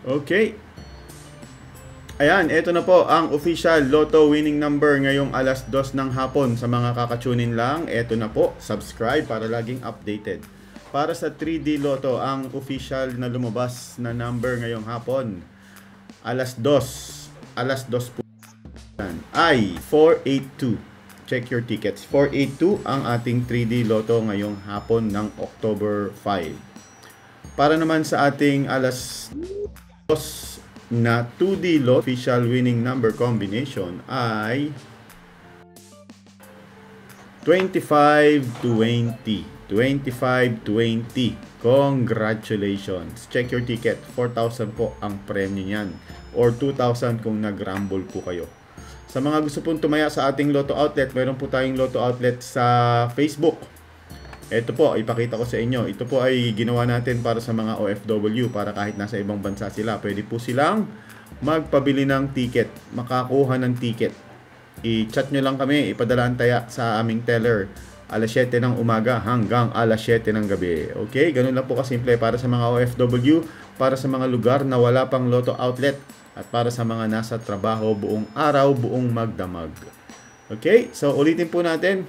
Okay. Ayan, ito na po ang official Lotto winning number ngayong alas 2 ng hapon. Sa mga kakatunin lang, ito na po. Subscribe para laging updated. Para sa 3D Lotto, ang official na lumabas na number ngayong hapon, alas 2 po ay 482. Check your tickets. 482 ang ating 3D Lotto ngayong hapon ng October 5. Para naman sa ating alas 2 na 2D Lotto official winning number combination ay 2520. 2520. Congratulations. Check your ticket. 4,000 po ang premyo niyan. Or 2,000 kung nag-rumble po kayo. Sa mga gusto pong tumaya sa ating Lotto Outlet, meron po tayong Lotto Outlet sa Facebook. Ito po, ipakita ko sa inyo. Ito po ay ginawa natin para sa mga OFW, para kahit nasa ibang bansa sila, pwede po silang magpabili ng ticket, makakuha ng ticket. I-chat nyo lang kami, ipadala taya sa aming teller. Alas 7 ng umaga hanggang alas 7 ng gabi. Okay? Ganun lang po kasimple para sa mga OFW, para sa mga lugar na wala pang Lotto Outlet, at para sa mga nasa trabaho buong araw, buong magdamag. Okay? So, ulitin po natin.